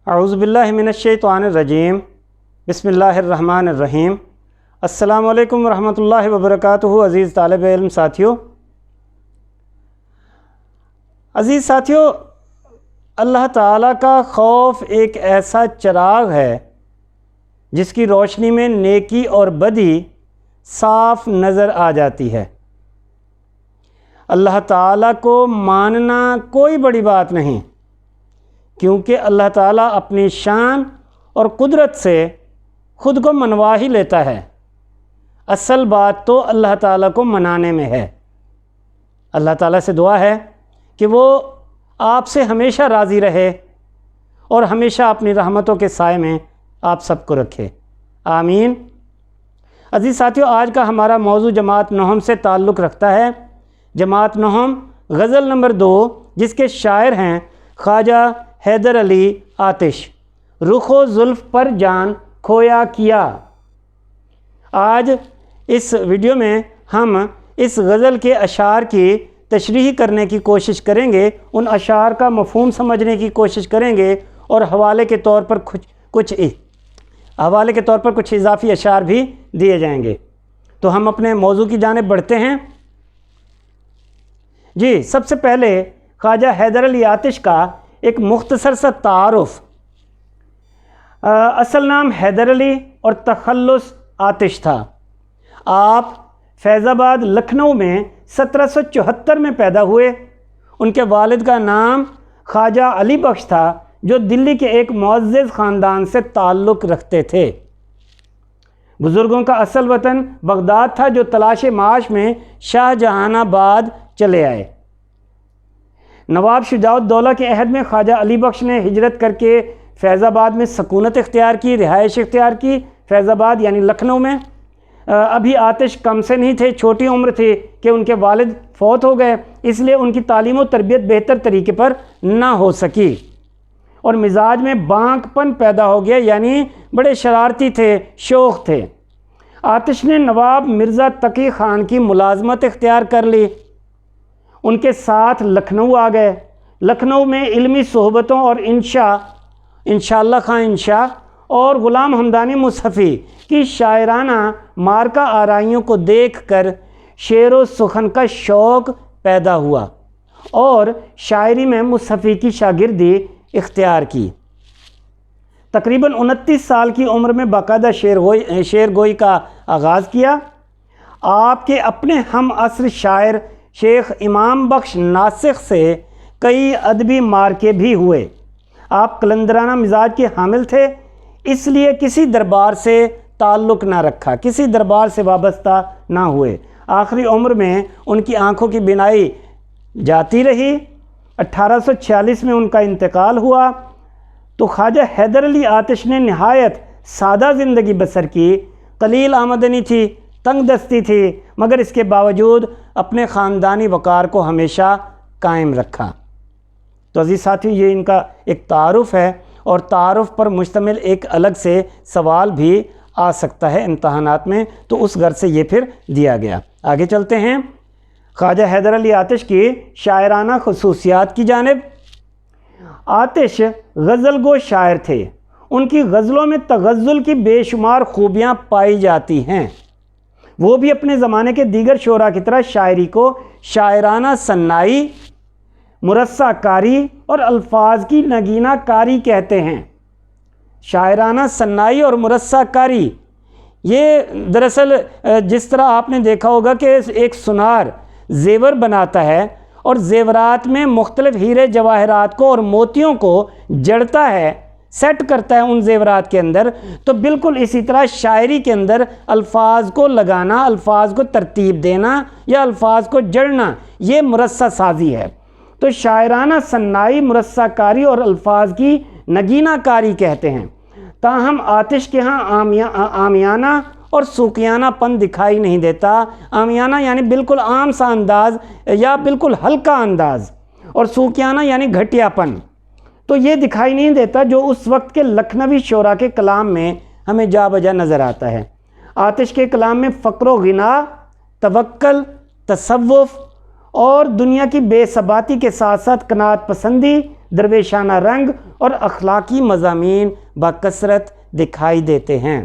اعوذ باللہ من الشیطان الرجیم بسم اللہ الرحمن الرحیم۔ السلام علیکم ورحمۃ اللہ وبرکاتہ۔ عزیز طالب علم ساتھیوں، اللہ تعالیٰ کا خوف ایک ایسا چراغ ہے جس کی روشنی میں نیکی اور بدی صاف نظر آ جاتی ہے۔ اللہ تعالیٰ کو ماننا کوئی بڑی بات نہیں، کیونکہ اللہ تعالیٰ اپنی شان اور قدرت سے خود کو منوا ہی لیتا ہے۔ اصل بات تو اللہ تعالیٰ کو منانے میں ہے۔ اللہ تعالیٰ سے دعا ہے کہ وہ آپ سے ہمیشہ راضی رہے اور ہمیشہ اپنی رحمتوں کے سائے میں آپ سب کو رکھے، آمین۔ عزیز ساتھیوں، آج کا ہمارا موضوع جماعت نہم سے تعلق رکھتا ہے۔ جماعت نہم غزل نمبر 2، جس کے شاعر ہیں خواجہ حیدر علی آتش۔ رخ و زلف پر جان کھویا کیا۔ آج اس ویڈیو میں ہم اس غزل کے اشعار کی تشریح کرنے کی کوشش کریں گے، ان اشعار کا مفہوم سمجھنے کی کوشش کریں گے، اور حوالے کے طور پر کچھ اضافی اشعار بھی دیے جائیں گے۔ تو ہم اپنے موضوع کی جانب بڑھتے ہیں۔ جی، سب سے پہلے خواجہ حیدر علی آتش کا ایک مختصر سا تعارف۔ اصل نام حیدر علی اور تخلص آتش تھا۔ آپ فیض آباد لکھنؤ میں 1774 میں پیدا ہوئے۔ ان کے والد کا نام خواجہ علی بخش تھا، جو دلی کے ایک معزز خاندان سے تعلق رکھتے تھے۔ بزرگوں کا اصل وطن بغداد تھا، جو تلاش معاش میں شاہ جہان آباد چلے آئے۔ نواب شجاع الدولہ کے عہد میں خواجہ علی بخش نے ہجرت کر کے فیض آباد میں سکونت اختیار کی، رہائش اختیار کی۔ فیض آباد یعنی لکھنؤ میں۔ ابھی آتش کم سے نہیں تھے، چھوٹی عمر تھی کہ ان کے والد فوت ہو گئے، اس لیے ان کی تعلیم و تربیت بہتر طریقے پر نہ ہو سکی، اور مزاج میں بانک پن پیدا ہو گیا، یعنی بڑے شرارتی تھے، شوخ تھے۔ آتش نے نواب مرزا تقی خان کی ملازمت اختیار کر لی، ان کے ساتھ لکھنؤ آ گئے۔ لکھنؤ میں علمی صحبتوں اور انشاءاللہ خان انشاء اور غلام حمدانی مصحفی کی شاعرانہ مارکہ آرائیوں کو دیکھ کر شعر و سخن کا شوق پیدا ہوا، اور شاعری میں مصحفی کی شاگردی اختیار کی۔ تقریباً 29 سال کی عمر میں باقاعدہ شعر گوئی کا آغاز کیا۔ آپ کے اپنے ہم عصر شاعر شیخ امام بخش ناسخ سے کئی ادبی مارکے بھی ہوئے۔ آپ قلندرانہ مزاج کے حامل تھے، اس لیے کسی دربار سے تعلق نہ رکھا، کسی دربار سے وابستہ نہ ہوئے۔ آخری عمر میں ان کی آنکھوں کی بینائی جاتی رہی۔ 1846 میں ان کا انتقال ہوا۔ تو خواجہ حیدر علی آتش نے نہایت سادہ زندگی بسر کی، قلیل آمدنی تھی، تنگ دستی تھی، مگر اس کے باوجود اپنے خاندانی وقار کو ہمیشہ قائم رکھا۔ تو عزیز ساتھی، یہ ان کا ایک تعارف ہے، اور تعارف پر مشتمل ایک الگ سے سوال بھی آ سکتا ہے امتحانات میں، تو اس غرض سے یہ پھر دیا گیا۔ آگے چلتے ہیں خواجہ حیدر علی آتش کی شاعرانہ خصوصیات کی جانب۔ آتش غزل گو شاعر تھے۔ ان کی غزلوں میں تغزل کی بے شمار خوبیاں پائی جاتی ہیں۔ وہ بھی اپنے زمانے کے دیگر شعراء کی طرح شاعری کو شاعرانہ صنائی، مرصع کاری اور الفاظ کی نگینہ کاری کہتے ہیں۔ شاعرانہ صنائی اور مرصع کاری، یہ دراصل جس طرح آپ نے دیکھا ہوگا کہ ایک سنار زیور بناتا ہے اور زیورات میں مختلف ہیرے جواہرات کو اور موتیوں کو جڑتا ہے، سیٹ کرتا ہے ان زیورات کے اندر، تو بالکل اسی طرح شاعری کے اندر الفاظ کو لگانا، الفاظ کو ترتیب دینا یا الفاظ کو جڑنا، یہ مرصع سازی ہے۔ تو شاعرانہ صنائی، مرصع کاری اور الفاظ کی نگینہ کاری کہتے ہیں۔ تاہم آتش کے ہاں عامیانہ اور سوقیانہ پن دکھائی نہیں دیتا۔ عامیانہ یعنی بالکل عام سا انداز یا بالکل ہلکا انداز، اور سوقیانہ یعنی گھٹیا پن، تو یہ دکھائی نہیں دیتا جو اس وقت کے لکھنوی شعراء کے کلام میں ہمیں جا بجا نظر آتا ہے۔ آتش کے کلام میں فقر و غنا، توکل، تصوف اور دنیا کی بے ثباتی کے ساتھ ساتھ قناعت پسندی، درویشانہ رنگ اور اخلاقی مضامین بکثرت دکھائی دیتے ہیں۔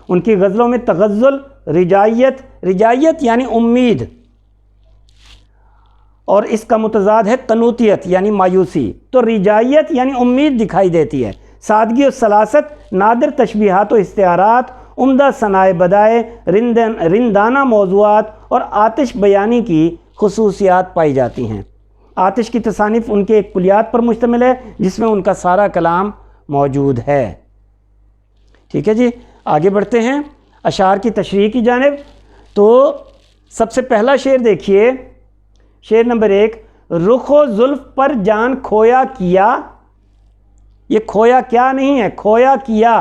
ان کی غزلوں میں تغزل، رجائیت یعنی امید، اور اس کا متضاد ہے قنوطیت یعنی مایوسی، تو رجائیت یعنی امید دکھائی دیتی ہے۔ سادگی و سلاست، نادر تشبیہات و استعارات، عمدہ ثنائے بدائے، رندانہ موضوعات اور آتش بیانی کی خصوصیات پائی جاتی ہیں۔ آتش کی تصانیف ان کے ایک کلیات پر مشتمل ہے جس میں ان کا سارا کلام موجود ہے۔ ٹھیک ہے جی، آگے بڑھتے ہیں اشعار کی تشریح کی جانب۔ تو سب سے پہلا شعر دیکھیے، شعر نمبر 1، رخ و زلف پر جان کھویا کیا، یہ کھویا کیا نہیں ہے، کھویا کیا،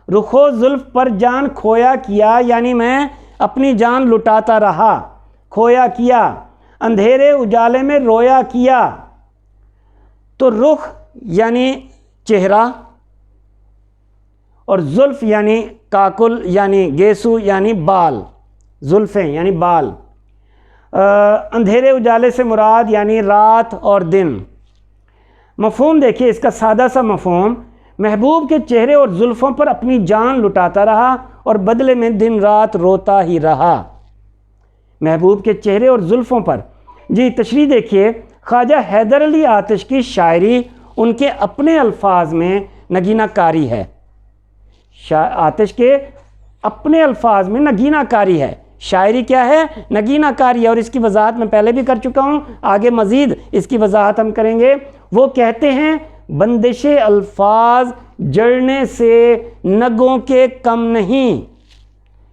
رخ و زلف پر جان کھویا کیا یعنی میں اپنی جان لٹاتا رہا، کھویا کیا، اندھیرے اجالے میں رویا کیا۔ تو رخ یعنی چہرہ، اور زلف یعنی کاکل یعنی گیسو یعنی بال، زلفیں یعنی بال، اندھیرے اجالے سے مراد یعنی رات اور دن۔ مفہوم دیکھیے اس کا سادہ سا مفہوم، محبوب کے چہرے اور زلفوں پر اپنی جان لٹاتا رہا اور بدلے میں دن رات روتا ہی رہا، محبوب کے چہرے اور زلفوں پر۔ جی تشریح دیکھیے، خواجہ حیدر علی آتش کی شاعری ان کے اپنے الفاظ میں نگینہ کاری ہے، آتش کے اپنے الفاظ میں نگینہ کاری ہے۔ شاعری کیا ہے؟ نگینہ کاری ہے، اور اس کی وضاحت میں پہلے بھی کر چکا ہوں، آگے مزید اس کی وضاحت ہم کریں گے۔ وہ کہتے ہیں بندش الفاظ جڑنے سے نگوں کے کم نہیں،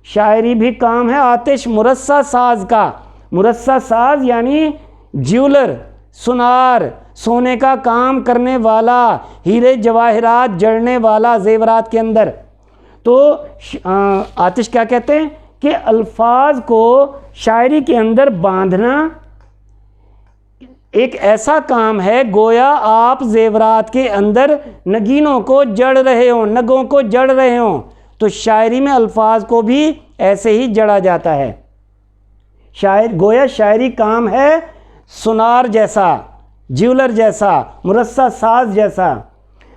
شاعری بھی کام ہے آتش مرصع ساز کا، مرصع ساز یعنی جیولر، سونار، سونے کا کام کرنے والا، ہیرے جواہرات جڑنے والا زیورات کے اندر۔ تو آتش کیا کہتے ہیں کہ الفاظ کو شاعری کے اندر باندھنا ایک ایسا کام ہے گویا آپ زیورات کے اندر نگینوں کو جڑ رہے ہوں، نگوں کو جڑ رہے ہوں، تو شاعری میں الفاظ کو بھی ایسے ہی جڑا جاتا ہے۔ گویا شاعری کام ہے سونار جیسا، جیولر جیسا، مرصع ساز جیسا۔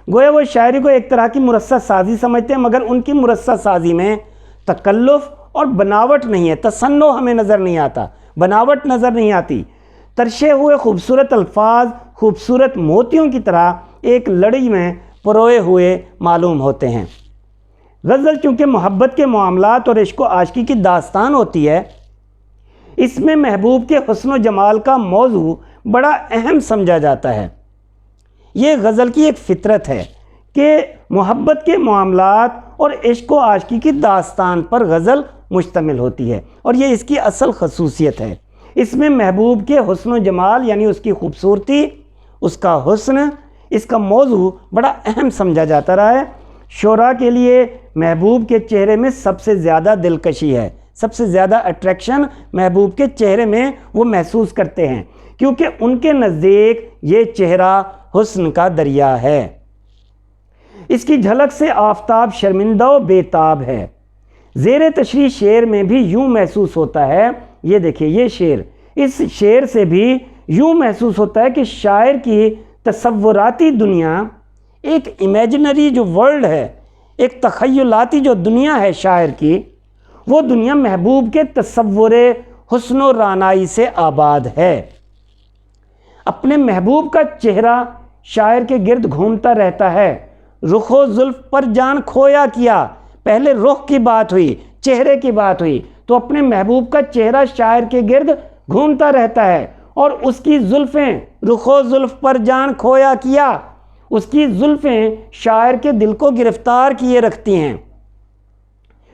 گویا وہ شاعری کو ایک طرح کی مرصع سازی سمجھتے ہیں، مگر ان کی مرصع سازی میں تکلف اور بناوٹ نہیں ہے، تصنع ہمیں نظر نہیں آتا، بناوٹ نظر نہیں آتی۔ ترشے ہوئے خوبصورت الفاظ خوبصورت موتیوں کی طرح ایک لڑی میں پروئے ہوئے معلوم ہوتے ہیں۔ غزل چونکہ محبت کے معاملات اور عشق و عاشقی کی داستان ہوتی ہے، اس میں محبوب کے حسن و جمال کا موضوع بڑا اہم سمجھا جاتا ہے۔ یہ غزل کی ایک فطرت ہے کہ محبت کے معاملات اور عشق و عاشقی کی داستان پر غزل مشتمل ہوتی ہے، اور یہ اس کی اصل خصوصیت ہے۔ اس میں محبوب کے حسن و جمال یعنی اس کی خوبصورتی، اس کا حسن، اس کا موضوع بڑا اہم سمجھا جاتا رہا ہے۔ شعراء کے لیے محبوب کے چہرے میں سب سے زیادہ دلکشی ہے، سب سے زیادہ اٹریکشن محبوب کے چہرے میں وہ محسوس کرتے ہیں، کیونکہ ان کے نزدیک یہ چہرہ حسن کا دریا ہے۔ اس کی جھلک سے آفتاب شرمندہ و بے تاب ہے۔ زیر تشریح شعر میں بھی یوں محسوس ہوتا ہے، یہ دیکھیں یہ شعر، اس شعر سے بھی یوں محسوس ہوتا ہے کہ شاعر کی تصوراتی دنیا، ایک امیجنری جو ورلڈ ہے، ایک تخیلاتی جو دنیا ہے شاعر کی، وہ دنیا محبوب کے تصور حسن و رعنائی سے آباد ہے۔ اپنے محبوب کا چہرہ شاعر کے گرد گھومتا رہتا ہے۔ رخ و زلف پر جان کھویا کیا، پہلے رخ کی بات ہوئی، چہرے کی بات ہوئی، تو اپنے محبوب کا چہرہ شاعر کے گرد گھومتا رہتا ہے، اور اس کی زلفیں، رخ و زلف پر جان کھویا کیا، اس کی زلفیں شاعر کے دل کو گرفتار کیے رکھتی ہیں۔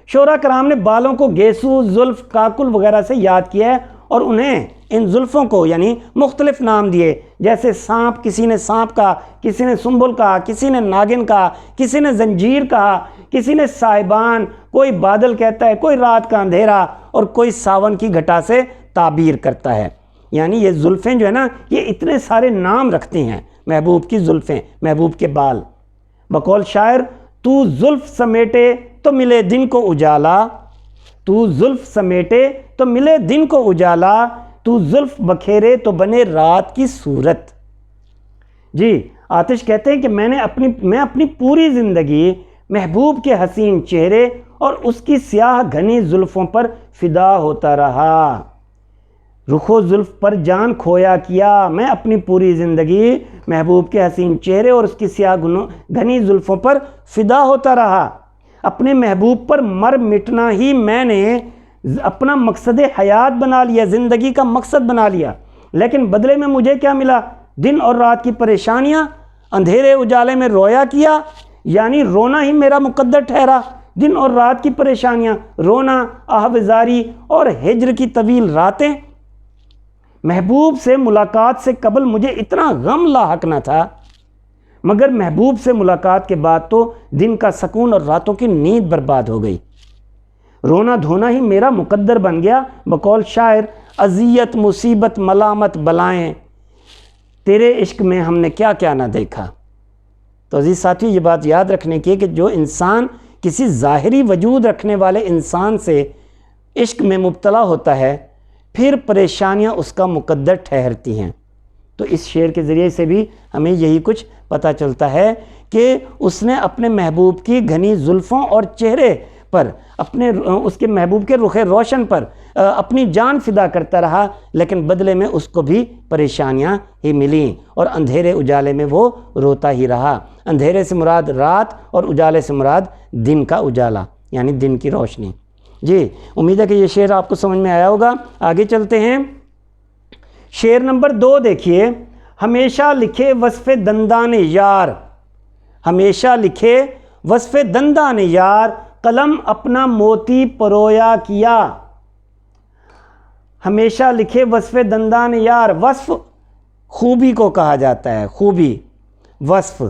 شعراء کرام نے بالوں کو گیسو، زلف، کاکل وغیرہ سے یاد کیا ہے، اور انہیں ان زلفوں کو یعنی مختلف نام دیے، جیسے سانپ، کسی نے سانپ کہا، کسی نے سنبل کہا، کسی نے ناگن کہا، کسی نے زنجیر کہا، کسی نے سائبان، کوئی بادل کہتا ہے، کوئی رات کا اندھیرا، اور کوئی ساون کی گھٹا سے تعبیر کرتا ہے۔ یعنی یہ زلفیں جو ہے نا، یہ اتنے سارے نام رکھتی ہیں محبوب کی زلفیں، محبوب کے بال۔ بقول شاعر، تو زلف سمیٹے تو ملے دن کو اجالا، تو زلف سمیٹے تو ملے دن کو اجالا، تو زلف بکھیرے تو بنے رات کی صورت۔ جی آتش کہتے ہیں کہ میں اپنی پوری زندگی محبوب کے حسین چہرے اور اس کی سیاہ گھنی زلفوں پر فدا ہوتا رہا۔ رخ و زلف پر جان کھویا کیا، میں اپنی پوری زندگی محبوب کے حسین چہرے اور اس کی سیاہ گھنی زلفوں پر فدا ہوتا رہا۔ اپنے محبوب پر مر مٹنا ہی میں نے اپنا مقصد حیات بنا لیا، زندگی کا مقصد بنا لیا، لیکن بدلے میں مجھے کیا ملا؟ دن اور رات کی پریشانیاں، اندھیرے اجالے میں رویا کیا، یعنی رونا ہی میرا مقدر ٹھہرا۔ دن اور رات کی پریشانیاں، رونا، آہوزاری اور ہجر کی طویل راتیں۔ محبوب سے ملاقات سے قبل مجھے اتنا غم لاحق نہ تھا، مگر محبوب سے ملاقات کے بعد تو دن کا سکون اور راتوں کی نیند برباد ہو گئی۔ رونا دھونا ہی میرا مقدر بن گیا۔ بقول شاعر، اذیت مصیبت ملامت بلائیں، تیرے عشق میں ہم نے کیا کیا نہ دیکھا۔ تو عزیز ساتھیو، یہ بات یاد رکھنے کی ہے کہ جو انسان کسی ظاہری وجود رکھنے والے انسان سے عشق میں مبتلا ہوتا ہے، پھر پریشانیاں اس کا مقدر ٹھہرتی ہیں۔ تو اس شعر کے ذریعے سے بھی ہمیں یہی کچھ پتہ چلتا ہے کہ اس نے اپنے محبوب کی گھنی زلفوں اور چہرے پر، اس کے محبوب کے رخ روشن پر اپنی جان فدا کرتا رہا، لیکن بدلے میں اس کو بھی پریشانیاں ہی ملیں اور اندھیرے اجالے میں وہ روتا ہی رہا۔ اندھیرے سے مراد رات اور اجالے سے مراد دن کا اجالا، یعنی دن کی روشنی۔ جی، امید ہے کہ یہ شعر آپ کو سمجھ میں آیا ہوگا۔ آگے چلتے ہیں۔ شعر نمبر 2 دیکھیے، ہمیشہ لکھے وصف دندان یار، ہمیشہ لکھے وصف دندان یار، قلم اپنا موتی پرویا کیا۔ ہمیشہ لکھے وصف دندان یار، وصف خوبی کو کہا جاتا ہے، خوبی، وصف،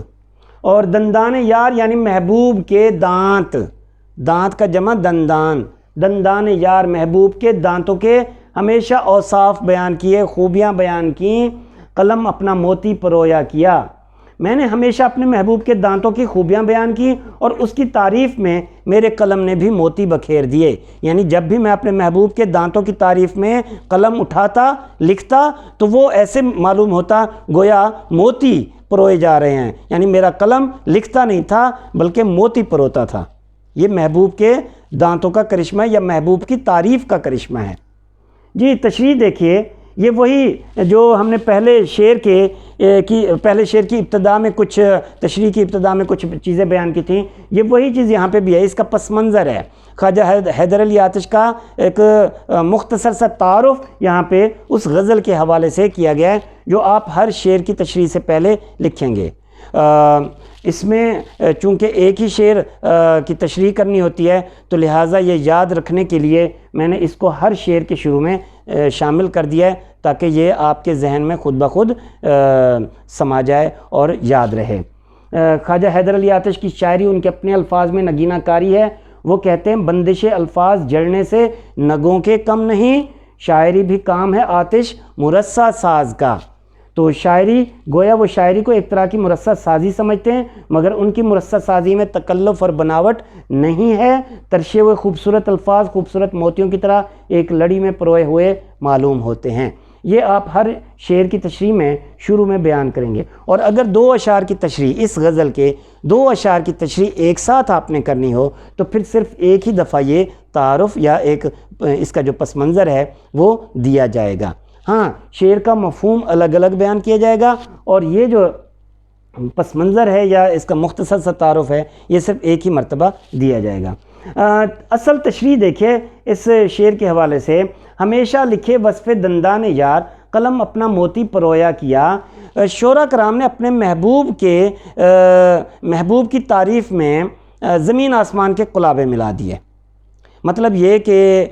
اور دندان یار یعنی محبوب کے دانت، دانت کا جمع دندان، دندان یار محبوب کے دانتوں کے ہمیشہ اوصاف بیان کیے، خوبیاں بیان کیں۔ قلم اپنا موتی پرویا کیا، میں نے ہمیشہ اپنے محبوب کے دانتوں کی خوبیاں بیان کی اور اس کی تعریف میں میرے قلم نے بھی موتی بکھیر دیے۔ یعنی جب بھی میں اپنے محبوب کے دانتوں کی تعریف میں قلم اٹھاتا، لکھتا، تو وہ ایسے معلوم ہوتا گویا موتی پروئے جا رہے ہیں، یعنی میرا قلم لکھتا نہیں تھا بلکہ موتی پروتا تھا۔ یہ محبوب کے دانتوں کا کرشمہ یا محبوب کی تعریف کا کرشمہ ہے۔ جی، تشریح دیکھیے، یہ وہی جو ہم نے پہلے شعر کی ابتدا میں کچھ تشریح کی ابتدا میں کچھ چیزیں بیان کی تھیں، یہ وہی چیز یہاں پہ بھی ہے۔ اس کا پس منظر ہے، خواجہ حیدر علی آتش کا ایک مختصر سا تعارف یہاں پہ اس غزل کے حوالے سے کیا گیا ہے جو آپ ہر شعر کی تشریح سے پہلے لکھیں گے۔ اس میں چونکہ ایک ہی شعر کی تشریح کرنی ہوتی ہے، تو لہٰذا یہ یاد رکھنے کے لیے میں نے اس کو ہر شعر کے شروع میں شامل کر دیا ہے تاکہ یہ آپ کے ذہن میں خود بخود سما جائے اور یاد رہے۔ خواجہ حیدر علی آتش کی شاعری ان کے اپنے الفاظ میں نگینہ کاری ہے۔ وہ کہتے ہیں، بندش الفاظ جڑنے سے نگوں کے کم نہیں، شاعری بھی کام ہے آتش مرصع ساز کا۔ تو شاعری گویا وہ شاعری کو ایک طرح کی مرصع سازی سمجھتے ہیں، مگر ان کی مرصع سازی میں تکلف اور بناوٹ نہیں ہے، ترشے ہوئے خوبصورت الفاظ خوبصورت موتیوں کی طرح ایک لڑی میں پروئے ہوئے معلوم ہوتے ہیں۔ یہ آپ ہر شعر کی تشریح میں شروع میں بیان کریں گے، اور اگر 2 اشعار کی تشریح، اس غزل کے 2 اشعار کی تشریح ایک ساتھ آپ نے کرنی ہو تو پھر صرف ایک ہی دفعہ یہ تعارف یا ایک اس کا جو پس منظر ہے وہ دیا جائے گا۔ ہاں، شعر کا مفہوم الگ الگ بیان کیا جائے گا، اور یہ جو پس منظر ہے یا اس کا مختصر سا تعارف ہے یہ صرف ایک ہی مرتبہ دیا جائے گا۔ اصل تشریح دیکھیے اس شعر کے حوالے سے، ہمیشہ لکھے وصف دندان یار، قلم اپنا موتی پرویا کیا۔ شعراء کرام نے اپنے محبوب کی تعریف میں زمین آسمان کے قلابے ملا دیے۔ مطلب یہ کہ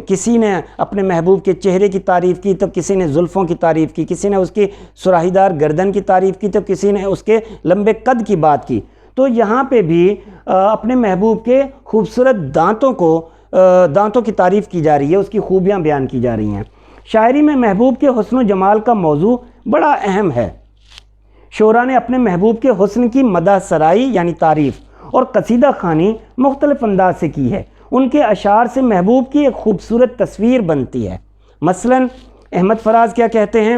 کسی نے اپنے محبوب کے چہرے کی تعریف کی تو کسی نے زلفوں کی تعریف کی، کسی نے اس کی سراہی دار گردن کی تعریف کی تو کسی نے اس کے لمبے قد کی بات کی۔ تو یہاں پہ بھی اپنے محبوب کے خوبصورت دانتوں کی تعریف کی جا رہی ہے، اس کی خوبیاں بیان کی جا رہی ہیں۔ شاعری میں محبوب کے حسن و جمال کا موضوع بڑا اہم ہے۔ شعراء نے اپنے محبوب کے حسن کی مدح سرائی یعنی تعریف اور قصیدہ خوانی مختلف انداز سے کی ہے۔ ان کے اشعار سے محبوب کی ایک خوبصورت تصویر بنتی ہے۔ مثلا احمد فراز کیا کہتے ہیں،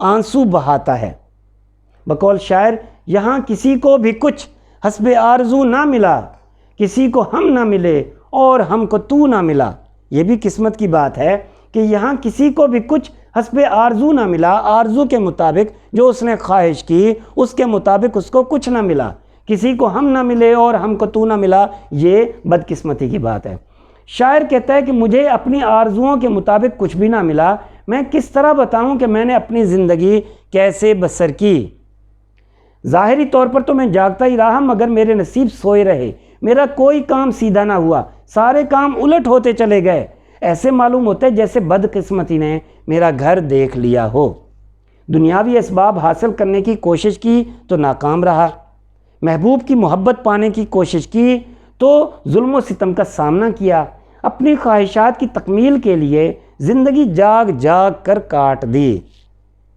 آنسو بہاتا ہے۔ بقول شاعر یہاں کسی کو بھی کچھ حسب آرزو نہ ملا، کسی کو ہم نہ ملے اور ہم کو تو نہ ملا۔ یہ بھی قسمت کی بات ہے کہ یہاں کسی کو بھی کچھ حسب آرزو نہ ملا، آرزو کے مطابق جو اس نے خواہش کی اس کے مطابق اس کو کچھ نہ ملا، کسی کو ہم نہ ملے اور ہم کو تو نہ ملا، یہ بدقسمتی کی بات ہے۔ شاعر کہتا ہے کہ مجھے اپنی آرزوؤں کے مطابق کچھ بھی نہ ملا، میں کس طرح بتاؤں کہ میں نے اپنی زندگی کیسے بسر کی۔ ظاہری طور پر تو میں جاگتا ہی رہا مگر میرے نصیب سوئے رہے، میرا کوئی کام سیدھا نہ ہوا، سارے کام الٹ ہوتے چلے گئے، ایسے معلوم ہوتا ہے جیسے بدقسمتی نے میرا گھر دیکھ لیا ہو۔ دنیاوی اسباب حاصل کرنے کی کوشش کی تو ناکام رہا، محبوب کی محبت پانے کی کوشش کی تو ظلم و ستم کا سامنا کیا، اپنی خواہشات کی تکمیل کے لیے زندگی جاگ جاگ کر کاٹ دی،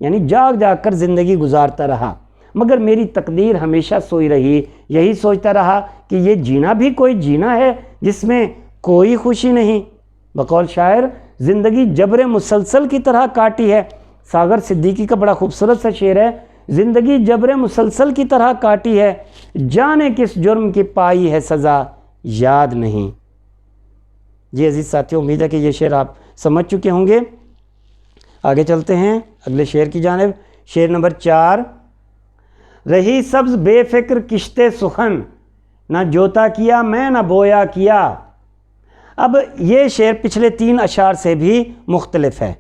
یعنی جاگ جاگ کر زندگی گزارتا رہا، مگر میری تقدیر ہمیشہ سوئی رہی، یہی سوچتا رہا کہ یہ جینا بھی کوئی جینا ہے جس میں کوئی خوشی نہیں۔ بقول شاعر زندگی جبر مسلسل کی طرح کاٹی ہے۔ ساغر صدیقی کا بڑا خوبصورت سا شعر ہے، زندگی جبر مسلسل کی طرح کاٹی ہے، جانے کس جرم کی پائی ہے سزا یاد نہیں۔ جی عزیز ساتھیوں، امید ہے کہ یہ شعر آپ سمجھ چکے ہوں گے۔ آگے چلتے ہیں اگلے شعر کی جانب۔ شعر نمبر 4، رہی سبز بے فکر کشتے سخن، نہ جوتا کیا میں نہ بویا کیا۔ اب یہ شعر پچھلے 3 اشعار سے بھی مختلف ہے۔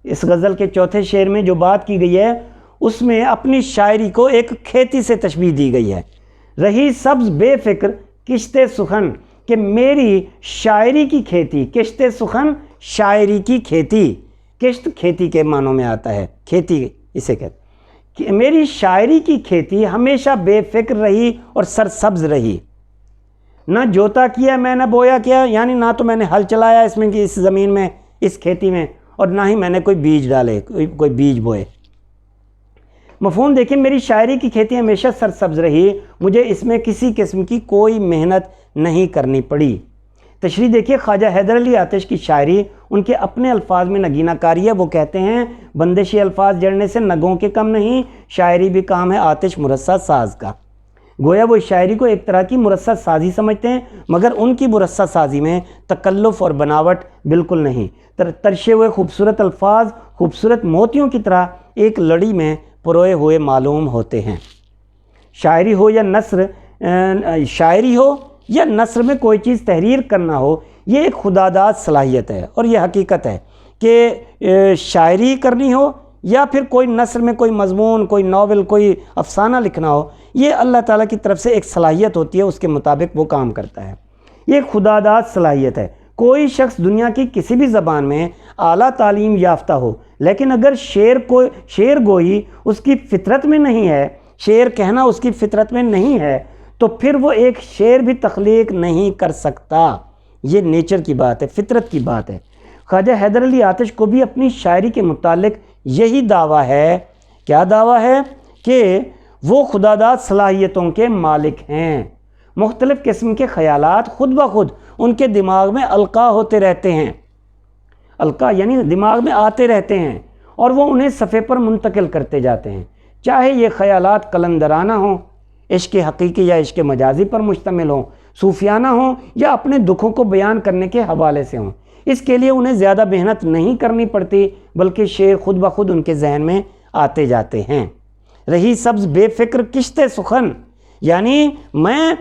اس غزل کے چوتھے شعر میں جو بات کی گئی ہے اس میں اپنی شاعری کو ایک کھیتی سے تشبیہ دی گئی ہے۔ رہی سبز بے فکر کشتے سخن، کہ میری شاعری کی کھیتی، کشت سخن شاعری کی کھیتی، کشت کھیتی کے معنوں میں آتا ہے، کھیتی اسے کہتے ہیں، کہ میری شاعری کی کھیتی ہمیشہ بے فکر رہی اور سرسبز رہی، نہ جوتا کیا میں نہ بویا کیا، یعنی نہ تو میں نے ہل چلایا اس میں کہ اس زمین میں اس کھیتی میں، اور نہ ہی میں نے کوئی بیج ڈالے، کوئی بیج بوئے۔ مفہوم دیکھیں، میری شاعری کی کھیتی ہمیشہ سرسبز رہی، مجھے اس میں کسی قسم کی کوئی محنت نہیں کرنی پڑی۔ تشریح دیکھیے، خواجہ حیدر علی آتش کی شاعری ان کے اپنے الفاظ میں نگینہ کاری ہے۔ وہ کہتے ہیں بندشی الفاظ جڑنے سے نگوں کے کم نہیں، شاعری بھی کام ہے آتش مرصع ساز کا۔ گویا وہ شاعری کو ایک طرح کی مرصع سازی سمجھتے ہیں، مگر ان کی مرصع سازی میں تکلف اور بناوٹ بالکل نہیں، ترشے ہوئے خوبصورت الفاظ خوبصورت موتیوں کی طرح ایک لڑی میں پروئے ہوئے معلوم ہوتے ہیں۔ شاعری ہو یا نثر میں کوئی چیز تحریر کرنا ہو، یہ ایک خداداد صلاحیت ہے، اور یہ حقیقت ہے کہ شاعری کرنی ہو یا پھر کوئی نثر میں کوئی مضمون، کوئی ناول، کوئی افسانہ لکھنا ہو، یہ اللہ تعالیٰ کی طرف سے ایک صلاحیت ہوتی ہے، اس کے مطابق وہ کام کرتا ہے۔ یہ ایک خداداد صلاحیت ہے۔ کوئی شخص دنیا کی کسی بھی زبان میں اعلیٰ تعلیم یافتہ ہو، لیکن اگر شعر گوئی اس کی فطرت میں نہیں ہے، شعر کہنا اس کی فطرت میں نہیں ہے، تو پھر وہ ایک شعر بھی تخلیق نہیں کر سکتا۔ یہ نیچر کی بات ہے، فطرت کی بات ہے۔ خواجہ حیدر علی آتش کو بھی اپنی شاعری کے متعلق یہی دعویٰ ہے۔ کیا دعویٰ ہے؟ کہ وہ خداداد صلاحیتوں کے مالک ہیں۔ مختلف قسم کے خیالات خود بخود ان کے دماغ میں القاء ہوتے رہتے ہیں، القاء یعنی دماغ میں آتے رہتے ہیں، اور وہ انہیں صفحے پر منتقل کرتے جاتے ہیں، چاہے یہ خیالات قلندرانہ ہوں، عشق حقیقی یا عشق مجازی پر مشتمل ہوں، صوفیانہ ہوں یا اپنے دکھوں کو بیان کرنے کے حوالے سے ہوں۔ اس کے لیے انہیں زیادہ محنت نہیں کرنی پڑتی، بلکہ شعر خود بخود ان کے ذہن میں آتے جاتے ہیں۔ رہی سبز بے فکر کشت سخن، یعنی میں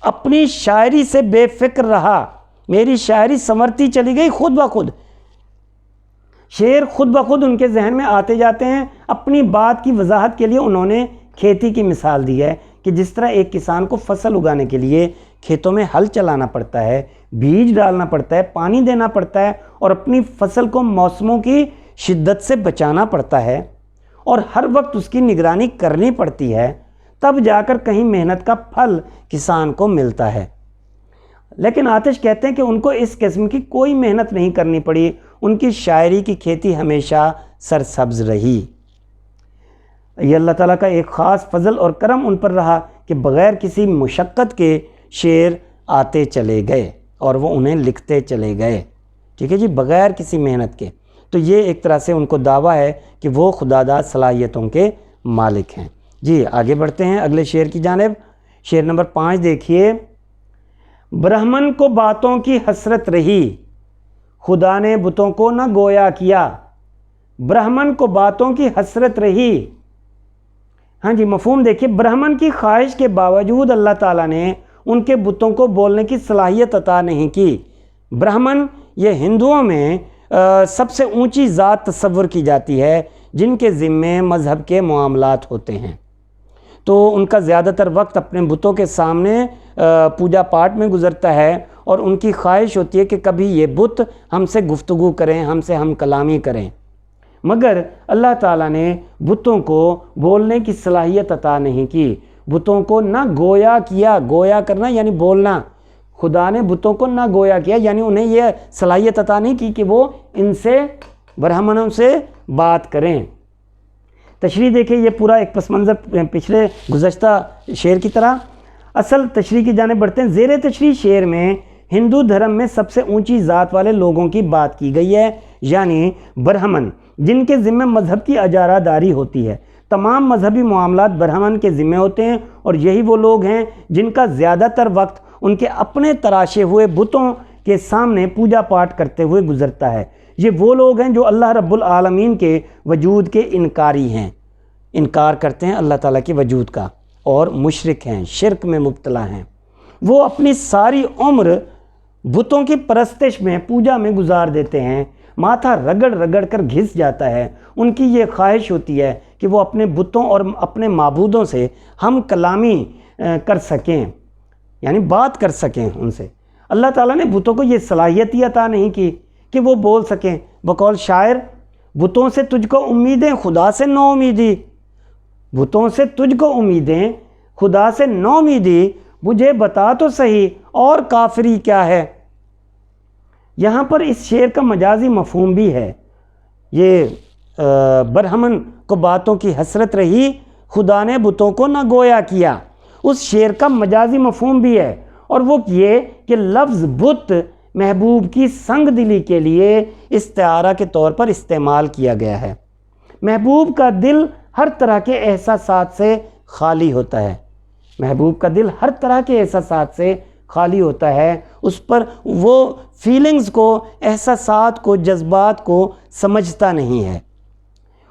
اپنی شاعری سے بے فکر رہا، میری شاعری سنورتی چلی گئی خود بخود، شعر خود بخود ان کے ذہن میں آتے جاتے ہیں۔ اپنی بات کی وضاحت کے لیے انہوں نے کھیتی کی مثال دی ہے کہ جس طرح ایک کسان کو فصل اگانے کے لیے کھیتوں میں ہل چلانا پڑتا ہے، بیج ڈالنا پڑتا ہے، پانی دینا پڑتا ہے، اور اپنی فصل کو موسموں کی شدت سے بچانا پڑتا ہے، اور ہر وقت اس کی نگرانی کرنی پڑتی ہے، تب جا کر کہیں محنت کا پھل کسان کو ملتا ہے۔ لیکن آتش کہتے ہیں کہ ان کو اس قسم کی کوئی محنت نہیں کرنی پڑی، ان کی شاعری کی کھیتی ہمیشہ سرسبز رہی۔ یہ اللہ تعالیٰ کا ایک خاص فضل اور کرم ان پر رہا کہ بغیر کسی مشقت کے شعر آتے چلے گئے اور وہ انہیں لکھتے چلے گئے، ٹھیک ہے جی، بغیر کسی محنت کے۔ تو یہ ایک طرح سے ان کو دعویٰ ہے کہ وہ خداداد صلاحیتوں کے مالک ہیں۔ جی آگے بڑھتے ہیں اگلے شعر کی جانب۔ شعر نمبر 5 دیکھیے، برہمن کو باتوں کی حسرت رہی، خدا نے بتوں کو نہ گویا کیا۔ برہمن کو باتوں کی حسرت رہی، ہاں جی مفہوم دیکھیے، برہمن کی خواہش کے باوجود اللہ تعالیٰ نے ان کے بتوں کو بولنے کی صلاحیت عطا نہیں کی۔ برہمن یہ ہندوؤں میں سب سے اونچی ذات تصور کی جاتی ہے جن کے ذمے مذہب کے معاملات ہوتے ہیں، تو ان کا زیادہ تر وقت اپنے بتوں کے سامنے پوجا پاٹ میں گزرتا ہے، اور ان کی خواہش ہوتی ہے کہ کبھی یہ بت ہم سے گفتگو کریں، ہم سے ہم کلامی کریں، مگر اللہ تعالیٰ نے بتوں کو بولنے کی صلاحیت عطا نہیں کی، بتوں کو نہ گویا کیا۔ گویا کرنا یعنی بولنا، خدا نے بتوں کو نہ گویا کیا یعنی انہیں یہ صلاحیت عطا نہیں کی کہ وہ ان سے برہمنوں سے بات کریں۔ تشریح دیکھیں، یہ پورا ایک پس منظر پچھلے گزشتہ شعر کی طرح۔ اصل تشریح کی جانب بڑھتے ہیں۔ زیر تشریح شعر میں ہندو دھرم میں سب سے اونچی ذات والے لوگوں کی بات کی گئی ہے، یعنی برہمن، جن کے ذمہ مذہب کی اجارہ داری ہوتی ہے۔ تمام مذہبی معاملات برہمن کے ذمہ ہوتے ہیں، اور یہی وہ لوگ ہیں جن کا زیادہ تر وقت ان کے اپنے تراشے ہوئے بتوں کے سامنے پوجا پاٹ کرتے ہوئے گزرتا ہے۔ یہ وہ لوگ ہیں جو اللہ رب العالمین کے وجود کے انکاری ہیں، انکار کرتے ہیں اللہ تعالیٰ کے وجود کا، اور مشرک ہیں، شرک میں مبتلا ہیں۔ وہ اپنی ساری عمر بتوں کی پرستش میں، پوجا میں گزار دیتے ہیں، ماتھا رگڑ رگڑ کر گھس جاتا ہے۔ ان کی یہ خواہش ہوتی ہے کہ وہ اپنے بتوں اور اپنے معبودوں سے ہم کلامی کر سکیں، یعنی بات کر سکیں ان سے۔ اللہ تعالیٰ نے بتوں کو یہ صلاحیت ہی عطا نہیں کی کہ وہ بول سکیں۔ بقول شاعر، بتوں سے تجھ کو امیدیں خدا سے نو امیدی، بتوں سے تجھ کو امیدیں خدا سے نو امیدی، مجھے بتا تو صحیح اور کافری کیا ہے۔ یہاں پر اس شعر کا مجازی مفہوم بھی ہے۔ یہ برہمن کو باتوں کی حسرت رہی، خدا نے بتوں کو نہ گویا کیا، اس شعر کا مجازی مفہوم بھی ہے، اور وہ یہ کہ لفظ بت محبوب کی سنگ دلی کے لیے استعارہ کے طور پر استعمال کیا گیا ہے۔ محبوب کا دل ہر طرح کے احساسات سے خالی ہوتا ہے، محبوب کا دل ہر طرح کے احساسات سے خالی ہوتا ہے، اس پر وہ فیلنگز کو، احساسات کو، جذبات کو سمجھتا نہیں ہے۔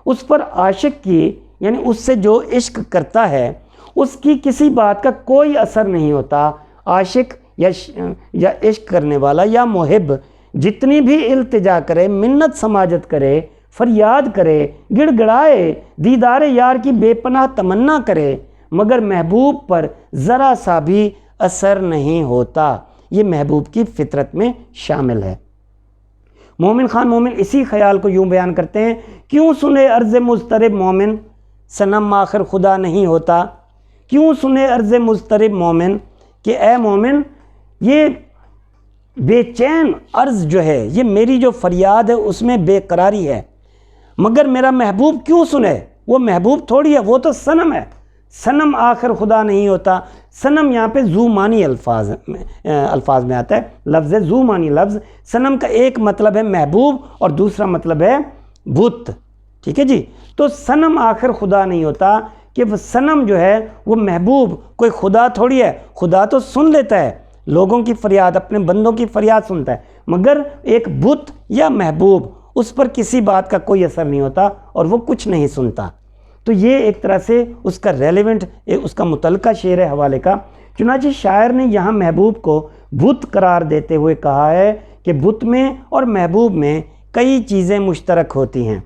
اس پر عاشق کی، یعنی اس سے جو عشق کرتا ہے، اس کی کسی بات کا کوئی اثر نہیں ہوتا۔ عاشق یا عشق کرنے والا یا محب جتنی بھی التجا کرے، منت سماجت کرے، فریاد کرے، گڑ گڑائے، دیدار یار کی بے پناہ تمنا کرے، مگر محبوب پر ذرا سا بھی اثر نہیں ہوتا۔ یہ محبوب کی فطرت میں شامل ہے۔ مومن خان مومن اسی خیال کو یوں بیان کرتے ہیں، کیوں سنے عرض مضطرب مومن، صنم آخر خدا نہیں ہوتا۔ کیوں سنے عرض مضطرب مومن، کہ اے مومن، یہ بے چین عرض جو ہے، یہ میری جو فریاد ہے اس میں بے قراری ہے، مگر میرا محبوب کیوں سنے؟ وہ محبوب تھوڑی ہے، وہ تو صنم ہے۔ صنم آخر خدا نہیں ہوتا۔ صنم یہاں پہ ذو معنی الفاظ میں آتا ہے، لفظ ذو معنی لفظ۔ صنم کا ایک مطلب ہے محبوب اور دوسرا مطلب ہے بت، ٹھیک ہے جی۔ تو صنم آخر خدا نہیں ہوتا، کہ وہ صنم جو ہے وہ محبوب کوئی خدا تھوڑی ہے۔ خدا تو سن لیتا ہے لوگوں کی فریاد، اپنے بندوں کی فریاد سنتا ہے، مگر ایک بت یا محبوب، اس پر کسی بات کا کوئی اثر نہیں ہوتا اور وہ کچھ نہیں سنتا۔ تو یہ ایک طرح سے اس کا ریلیونٹ، اس کا متعلقہ شعر ہے حوالے کا۔ چنانچہ شاعر نے یہاں محبوب کو بت قرار دیتے ہوئے کہا ہے کہ بت میں اور محبوب میں کئی چیزیں مشترک ہوتی ہیں۔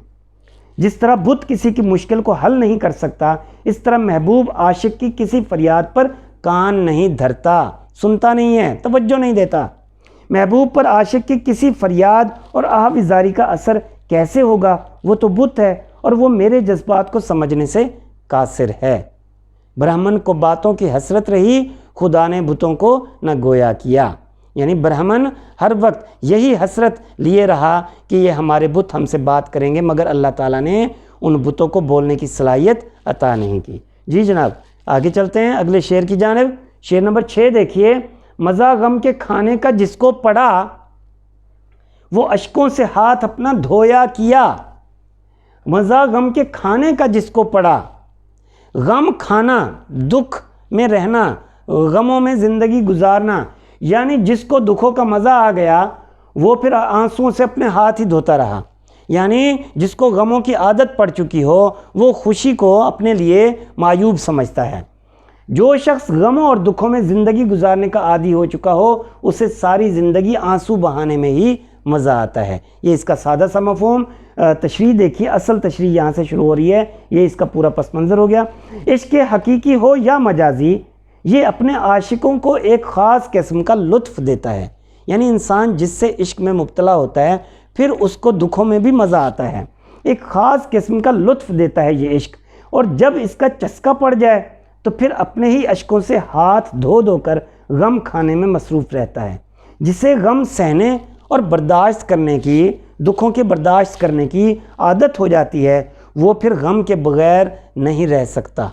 جس طرح بت کسی کی مشکل کو حل نہیں کر سکتا، اس طرح محبوب عاشق کی کسی فریاد پر کان نہیں دھرتا، سنتا نہیں ہے، توجہ نہیں دیتا۔ محبوب پر عاشق کی کسی فریاد اور آہوازاری کا اثر کیسے ہوگا؟ وہ تو بت ہے اور وہ میرے جذبات کو سمجھنے سے قاصر ہے۔ برہمن کو باتوں کی حسرت رہی، خدا نے بتوں کو نہ گویا کیا۔ یعنی برہمن ہر وقت یہی حسرت لیے رہا کہ یہ ہمارے بت ہم سے بات کریں گے، مگر اللہ تعالیٰ نے ان بتوں کو بولنے کی صلاحیت عطا نہیں کی۔ جی جناب، آگے چلتے ہیں اگلے شعر کی جانب۔ شعر نمبر 6 دیکھیے، مزہ غم کے کھانے کا جس کو پڑا، وہ اشکوں سے ہاتھ اپنا دھویا کیا، مزہ غم کے کھانے کا جس کو پڑا، غم کھانا، دکھ میں رہنا، غموں میں زندگی گزارنا، یعنی جس کو دکھوں کا مزہ آ گیا وہ پھر آنسوؤں سے اپنے ہاتھ ہی دھوتا رہا، یعنی جس کو غموں کی عادت پڑ چکی ہو وہ خوشی کو اپنے لیے معیوب سمجھتا ہے۔ جو شخص غموں اور دکھوں میں زندگی گزارنے کا عادی ہو چکا ہو اسے ساری زندگی آنسو بہانے میں ہی مزہ آتا ہے۔ یہ اس کا سادہ سا مفہوم۔ تشریح دیکھیے، اصل تشریح یہاں سے شروع ہو رہی ہے، یہ اس کا پورا پس منظر ہو گیا۔ عشق حقیقی ہو یا مجازی، یہ اپنے عاشقوں کو ایک خاص قسم کا لطف دیتا ہے، یعنی انسان جس سے عشق میں مبتلا ہوتا ہے پھر اس کو دکھوں میں بھی مزہ آتا ہے، ایک خاص قسم کا لطف دیتا ہے یہ عشق، اور جب اس کا چسکا پڑ جائے تو پھر اپنے ہی اشکوں سے ہاتھ دھو دھو کر غم کھانے میں مصروف رہتا ہے۔ جسے غم سہنے اور برداشت کرنے کی، دکھوں کے برداشت کرنے کی عادت ہو جاتی ہے وہ پھر غم کے بغیر نہیں رہ سکتا۔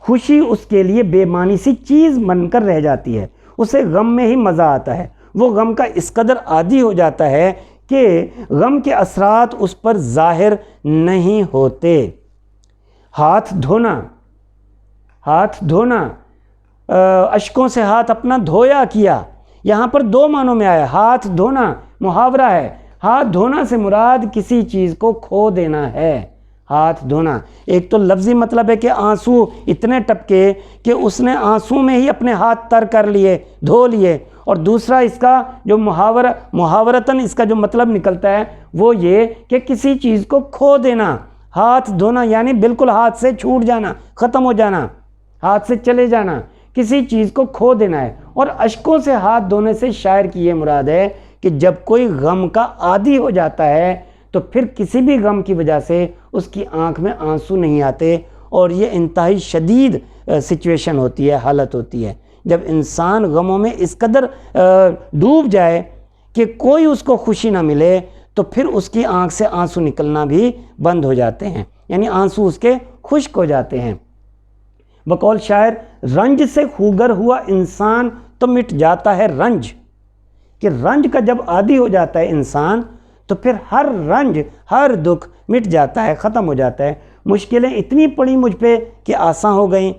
خوشی اس کے لیے بے معنی سی چیز بن کر رہ جاتی ہے، اسے غم میں ہی مزہ آتا ہے، وہ غم کا اس قدر عادی ہو جاتا ہے کہ غم کے اثرات اس پر ظاہر نہیں ہوتے۔ ہاتھ دھونا، ہاتھ دھونا، اشکوں سے ہاتھ اپنا دھویا کیا، یہاں پر دو معنوں میں آیا۔ ہاتھ دھونا محاورہ ہے، ہاتھ دھونا سے مراد کسی چیز کو کھو دینا ہے۔ ہاتھ دھونا ایک تو لفظی مطلب ہے کہ آنسو اتنے ٹپکے کہ اس نے آنسو میں ہی اپنے ہاتھ تر کر لیے، دھو لیے، اور دوسرا اس کا جو محاورتاً اس کا جو مطلب نکلتا ہے وہ یہ کہ کسی چیز کو کھو دینا۔ ہاتھ دھونا یعنی بالکل ہاتھ سے چھوٹ جانا، ختم ہو جانا، ہاتھ سے چلے جانا، کسی چیز کو کھو دینا ہے۔ اور اشکوں سے ہاتھ دھونے سے شاعر کی یہ مراد ہے کہ جب کوئی غم کا عادی ہو جاتا ہے تو پھر کسی بھی غم کی وجہ سے اس کی آنکھ میں آنسو نہیں آتے، اور یہ انتہائی شدید سچویشن ہوتی ہے، حالت ہوتی ہے جب انسان غموں میں اس قدر ڈوب جائے کہ کوئی اس کو خوشی نہ ملے تو پھر اس کی آنکھ سے آنسو نکلنا بھی بند ہو جاتے ہیں، یعنی آنسو اس کے خشک ہو جاتے ہیں۔ بقول شاعر، رنج سے خوگر ہوا انسان تو مٹ جاتا ہے رنج، کہ رنج کا جب عادی ہو جاتا ہے انسان تو پھر ہر رنج، ہر دکھ مٹ جاتا ہے، ختم ہو جاتا ہے۔ مشکلیں اتنی پڑی مجھ پہ کہ آسان ہو گئیں۔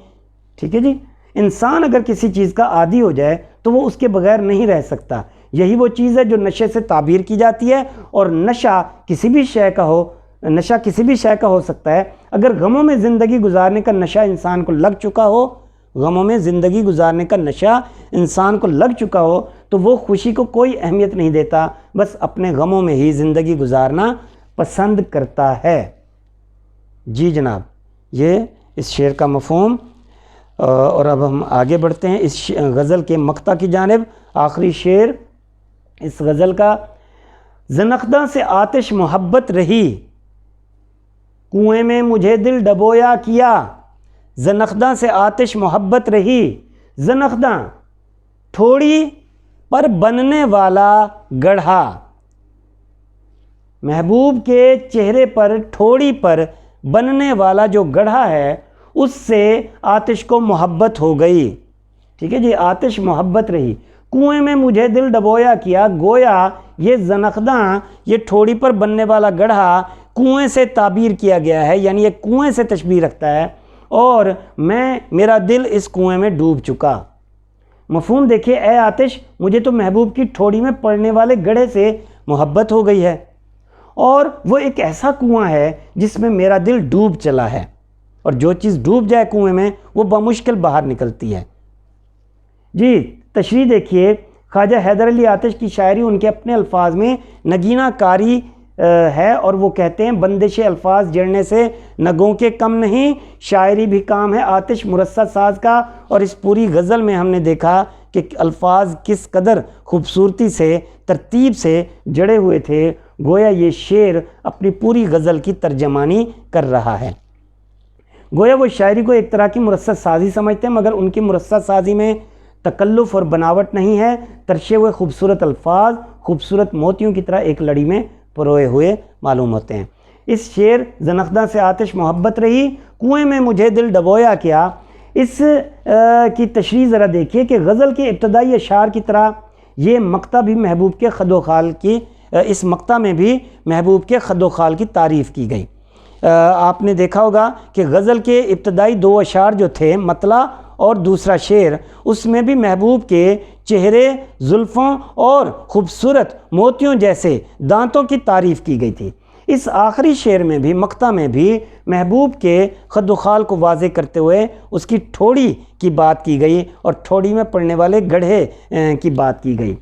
ٹھیک ہے جی، انسان اگر کسی چیز کا عادی ہو جائے تو وہ اس کے بغیر نہیں رہ سکتا۔ یہی وہ چیز ہے جو نشے سے تعبیر کی جاتی ہے، اور نشہ کسی بھی شے کا ہو، نشہ کسی بھی شے کا ہو سکتا ہے۔ اگر غموں میں زندگی گزارنے کا نشہ انسان کو لگ چکا ہو، غموں میں زندگی گزارنے کا نشہ انسان کو لگ چکا ہو تو وہ خوشی کو کوئی اہمیت نہیں دیتا، بس اپنے غموں میں ہی زندگی گزارنا پسند کرتا ہے۔ جی جناب، یہ اس شعر کا مفہوم، اور اب ہم آگے بڑھتے ہیں اس غزل کے مقطع کی جانب۔ آخری شعر اس غزل کا، زنخداں سے آتش محبت رہی، کنویں میں مجھے دل ڈبویا کیا، زنخداں سے آتش محبت رہی، زنخداں تھوڑی پر بننے والا گڑھا، محبوب کے چہرے پر ٹھوڑی پر بننے والا جو گڑھا ہے اس سے آتش کو محبت ہو گئی۔ ٹھیک ہے جی، آتش محبت رہی، کنویں میں مجھے دل ڈبویا کیا، گویا یہ زنخداں، یہ ٹھوڑی پر بننے والا گڑھا کنویں سے تعبیر کیا گیا ہے، یعنی یہ کنویں سے تشبیہ رکھتا ہے، اور میرا دل اس کنویں میں ڈوب چکا۔ مفہوم دیکھیے، اے آتش، مجھے تو محبوب کی ٹھوڑی میں پڑنے والے گڑھے سے محبت ہو گئی ہے، اور وہ ایک ایسا کنواں ہے جس میں میرا دل ڈوب چلا ہے، اور جو چیز ڈوب جائے کنویں میں وہ بمشکل باہر نکلتی ہے۔ جی تشریح دیکھیے، خواجہ حیدر علی آتش کی شاعری ان کے اپنے الفاظ میں نگینہ کاری ہے، اور وہ کہتے ہیں بندش الفاظ جڑنے سے نگوں کے کم نہیں، شاعری بھی کام ہے آتش مرصع ساز کا۔ اور اس پوری غزل میں ہم نے دیکھا کہ الفاظ کس قدر خوبصورتی سے، ترتیب سے جڑے ہوئے تھے، گویا یہ شعر اپنی پوری غزل کی ترجمانی کر رہا ہے۔ گویا وہ شاعری کو ایک طرح کی مرصع سازی سمجھتے ہیں، مگر ان کی مرصع سازی میں تکلف اور بناوٹ نہیں ہے، ترشے ہوئے خوبصورت الفاظ خوبصورت موتیوں کی طرح ایک لڑی میں پروئے ہوئے معلوم ہوتے ہیں۔ اس شعر زنخداں سے آتش محبت رہی، کنویں میں مجھے دل ڈبویا کیا، اس کی تشریح ذرا دیکھیے کہ غزل کے ابتدائی اشعار کی طرح یہ مقطع بھی محبوب کے خد و خال کی اس مقطع میں بھی محبوب کے خد و خال کی تعریف کی گئی۔ آپ نے دیکھا ہوگا کہ غزل کے ابتدائی 2 اشعار جو تھے، مطلع اور دوسرا شعر، اس میں بھی محبوب کے چہرے، زلفوں اور خوبصورت موتیوں جیسے دانتوں کی تعریف کی گئی تھی۔ اس آخری شعر میں بھی، مقطع میں بھی، محبوب کے خد و خال کو واضح کرتے ہوئے اس کی ٹھوڑی کی بات کی گئی اور ٹھوڑی میں پڑنے والے گڑھے کی بات کی گئی،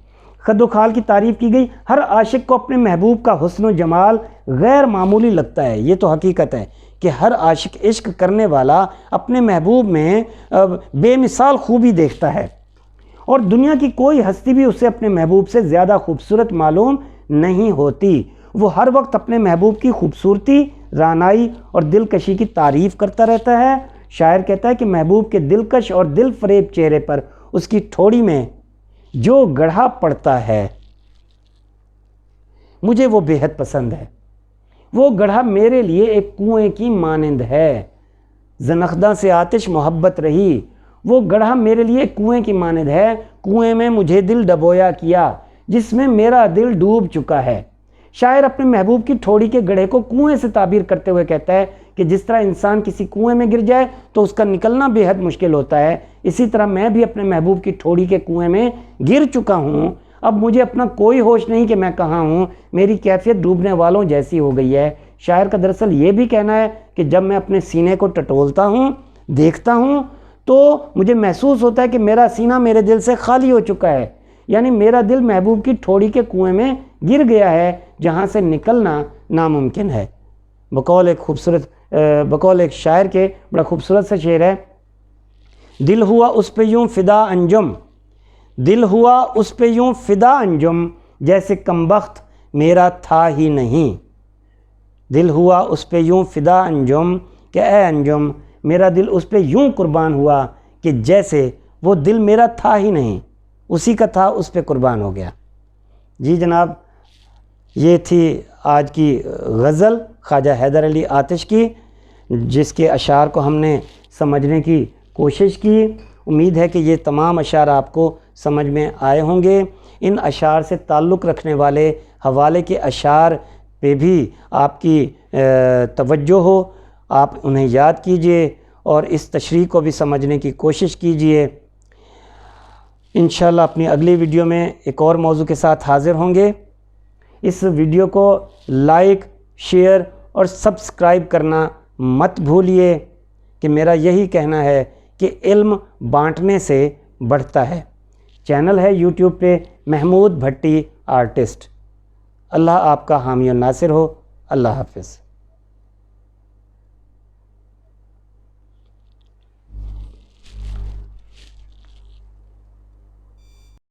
خد و خال کی تعریف کی گئی۔ ہر عاشق کو اپنے محبوب کا حسن و جمال غیر معمولی لگتا ہے، یہ تو حقیقت ہے کہ ہر عاشق عشق کرنے والا اپنے محبوب میں بے مثال خوبی دیکھتا ہے، اور دنیا کی کوئی ہستی بھی اسے اپنے محبوب سے زیادہ خوبصورت معلوم نہیں ہوتی۔ وہ ہر وقت اپنے محبوب کی خوبصورتی، رعنائی اور دلکشی کی تعریف کرتا رہتا ہے۔ شاعر کہتا ہے کہ محبوب کے دلکش اور دل فریب چہرے پر اس کی ٹھوڑی میں جو گڑھا پڑتا ہے مجھے وہ بے حد پسند ہے۔ وہ گڑھا میرے لیے ایک کنویں کی مانند ہے، زنخداں سے آتش محبت رہی۔ وہ گڑھا میرے لیے ایک کنویں کی مانند ہے، کنویں میں مجھے دل ڈبویا کیا، جس میں میرا دل ڈوب چکا ہے۔ شاعر اپنے محبوب کی ٹھوڑی کے گڑھے کو کنویں سے تعبیر کرتے ہوئے کہتا ہے کہ جس طرح انسان کسی کنویں میں گر جائے تو اس کا نکلنا بے حد مشکل ہوتا ہے، اسی طرح میں بھی اپنے محبوب کی ٹھوڑی کے کنویں میں گر چکا ہوں۔ اب مجھے اپنا کوئی ہوش نہیں کہ میں کہاں ہوں، میری کیفیت ڈوبنے والوں جیسی ہو گئی ہے۔ شاعر کا دراصل یہ بھی کہنا ہے کہ جب میں اپنے سینے کو ٹٹولتا ہوں، دیکھتا ہوں، تو مجھے محسوس ہوتا ہے کہ میرا سینہ میرے دل سے خالی ہو چکا ہے، یعنی میرا دل محبوب کی ٹھوڑی کے کنویں میں گر گیا ہے جہاں سے نکلنا ناممکن ہے۔ بقول ایک شاعر کے بڑا خوبصورت سا شعر ہے، دل ہوا اس پہ یوں فدا انجم، دل ہوا اس پہ یوں فدا انجم، جیسے کمبخت میرا تھا ہی نہیں۔ دل ہوا اس پہ یوں فدا انجم کہ اے انجم، میرا دل اس پہ یوں قربان ہوا کہ جیسے وہ دل میرا تھا ہی نہیں، اسی کا تھا اس پہ قربان ہو گیا۔ جی جناب، یہ تھی آج کی غزل خواجہ حیدر علی آتش کی، جس کے اشعار کو ہم نے سمجھنے کی کوشش کی۔ امید ہے کہ یہ تمام اشعار آپ کو سمجھ میں آئے ہوں گے۔ ان اشعار سے تعلق رکھنے والے حوالے کے اشعار پہ بھی آپ کی توجہ ہو، آپ انہیں یاد کیجئے اور اس تشریح کو بھی سمجھنے کی کوشش کیجئے۔ انشاءاللہ اپنی اگلی ویڈیو میں ایک اور موضوع کے ساتھ حاضر ہوں گے۔ اس ویڈیو کو لائک، شیئر اور سبسکرائب کرنا مت بھولیے، کہ میرا یہی کہنا ہے کہ علم بانٹنے سے بڑھتا ہے۔ چینل ہے یوٹیوب پہ محمود بھٹی آرٹسٹ۔ اللہ آپ کا حامی و ناصر ہو۔ اللہ حافظ۔